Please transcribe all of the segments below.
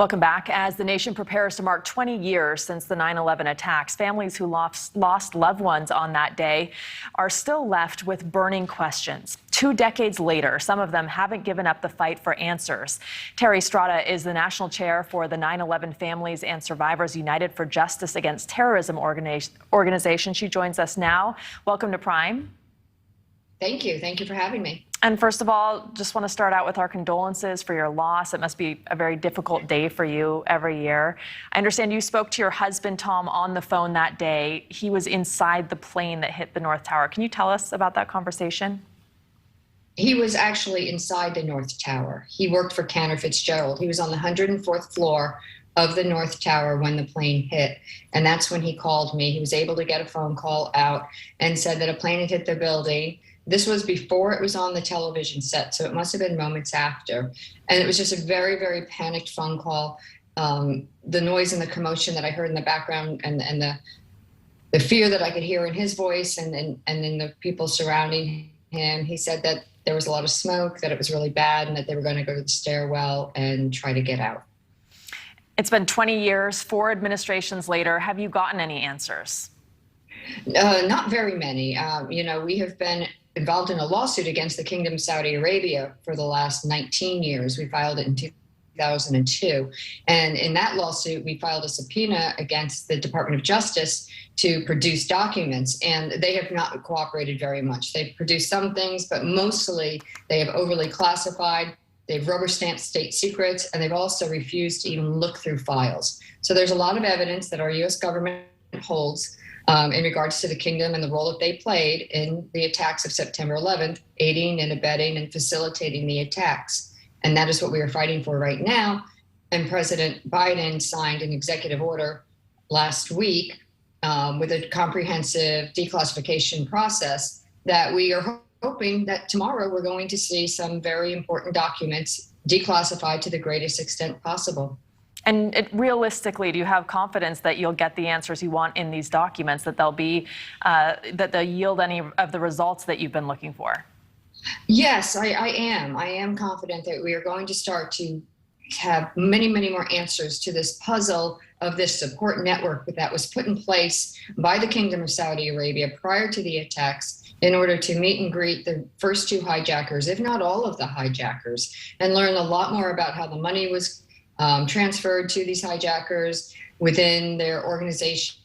Welcome back. As the nation prepares to mark 20 years since the 9/11 attacks, families who lost loved ones on that day are still left with burning questions. 2 decades later, some of them haven't given up the fight for answers. Terry Strada is the national chair for the 9/11 Families and Survivors United for Justice Against Terrorism organization. She joins us now. Welcome to Prime. Thank you. Thank you for having me. And first of all, just want to start out with our condolences for your loss. It must be a very difficult day for you every year. I understand you spoke to your husband, Tom, on the phone that day. He was inside the plane that hit the North Tower. Can you tell us about that conversation? He was actually inside the North Tower. He worked for Cantor Fitzgerald. He was on the 104th floor of the North Tower when the plane hit. And that's when he called me. He was able to get a phone call out and said that a plane had hit the building. This was before it was on the television set, so it must have been moments after. And it was just a very, very panicked phone call. The noise and the commotion that I heard in the background and the fear that I could hear in his voice and in the people surrounding him. He said that there was a lot of smoke, that it was really bad, and that they were going to go to the stairwell and try to get out. It's been 20 years, 4 administrations later. Have you gotten any answers? Not very many. We have been involved in a lawsuit against the Kingdom of Saudi Arabia for the last 19 years. We filed it in 2002. And in that lawsuit, we filed a subpoena against the Department of Justice to produce documents. And they have not cooperated very much. They've produced some things, but mostly they have overly classified. They've rubber stamped state secrets, and they've also refused to even look through files. So there's a lot of evidence that our U.S. government holds in regards to the kingdom and the role that they played in the attacks of September 11th, aiding and abetting and facilitating the attacks. And that is what we are fighting for right now. And President Biden signed an executive order last week with a comprehensive declassification process that we are hoping that tomorrow we're going to see some very important documents declassified to the greatest extent possible. And realistically, do you have confidence that you'll get the answers you want in these documents, that they'll be that they'll yield any of the results that you've been looking for? Yes, I am. I am confident that we are going to start to have many, many more answers to this puzzle of this support network that was put in place by the Kingdom of Saudi Arabia prior to the attacks in order to meet and greet the first 2 hijackers, if not all of the hijackers, and learn a lot more about how the money was transferred to these hijackers within their organization.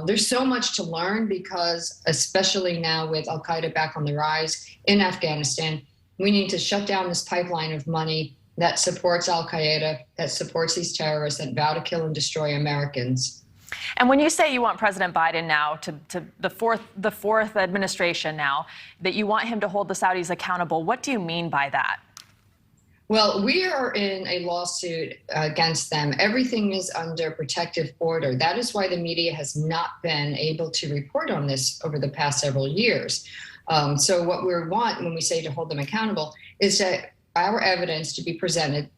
There's so much to learn because, especially now with Al-Qaeda back on the rise in Afghanistan, we need to shut down this pipeline of money that supports Al-Qaeda, that supports these terrorists that vow to kill and destroy Americans. And when you say you want President Biden now to the fourth administration now, that you want him to hold the Saudis accountable, what do you mean by that? Well, we are in a lawsuit against them. Everything is under protective order. That is why the media has not been able to report on this over the past several years. So what we want when we say to hold them accountable is that our evidence to be presented,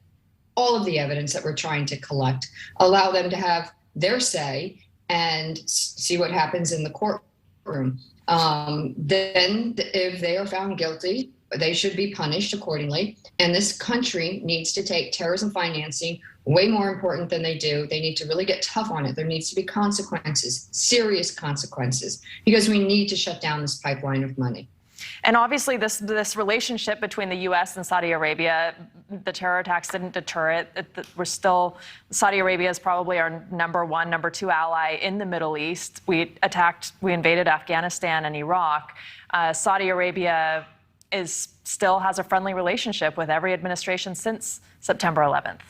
all of the evidence that we're trying to collect, allow them to have their say and see what happens in the courtroom. Then if they are found guilty, they should be punished accordingly. And this country needs to take terrorism financing way more important than they do. They need to really get tough on it. There needs to be consequences, serious consequences, because we need to shut down this pipeline of money. And obviously this relationship between the U.S. and Saudi Arabia, the terror attacks didn't deter it. Saudi Arabia is probably our number 1, number 2 ally in the Middle East. We invaded Afghanistan and Iraq. Saudi Arabia still has a friendly relationship with every administration since September 11th.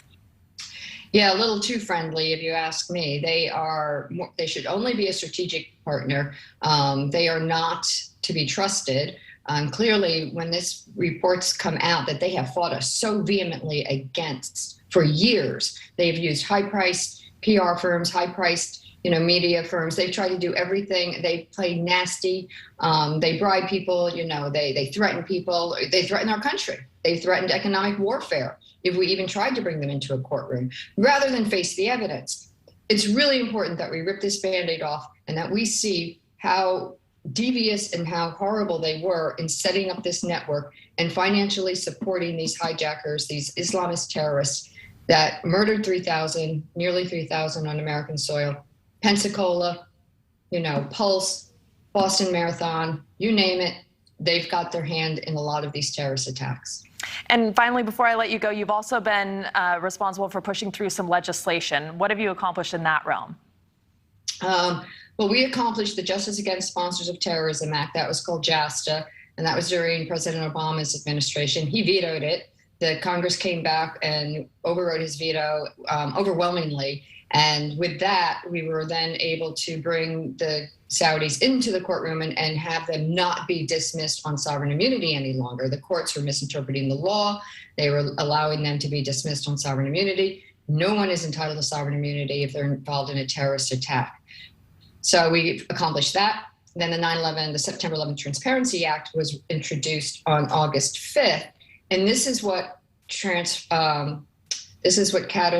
Yeah, a little too friendly, if you ask me. They should only be a strategic partner. They are not to be trusted. Clearly, when this reports come out that they have fought us so vehemently against for years, they've used high-priced PR firms, high-priced media firms. They try to do everything. They play nasty. They bribe people. They threaten people. They threaten our country. They threatened economic warfare if we even tried to bring them into a courtroom, rather than face the evidence. It's really important that we rip this Band-Aid off and that we see how devious and how horrible they were in setting up this network and financially supporting these hijackers, these Islamist terrorists, that murdered 3,000, nearly 3,000 on American soil. Pensacola, Pulse, Boston Marathon, you name it, they've got their hand in a lot of these terrorist attacks. And finally, before I let you go, you've also been responsible for pushing through some legislation. What have you accomplished in that realm? Well, we accomplished the Justice Against Sponsors of Terrorism Act. That was called JASTA, and that was during President Obama's administration. He vetoed it. The Congress came back and overrode his veto overwhelmingly. And with that, we were then able to bring the Saudis into the courtroom and have them not be dismissed on sovereign immunity any longer. The courts were misinterpreting the law. They were allowing them to be dismissed on sovereign immunity. No one is entitled to sovereign immunity if they're involved in a terrorist attack. So we accomplished that. Then the September 11th Transparency Act was introduced on August 5th. And this is what got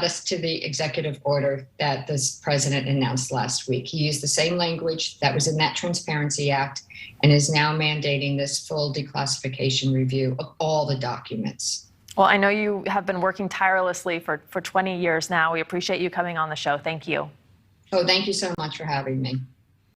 us to the executive order that this president announced last week. He used the same language that was in that Transparency Act and is now mandating this full declassification review of all the documents. Well, I know you have been working tirelessly for 20 years now. We appreciate you coming on the show. Thank you. Oh, thank you so much for having me.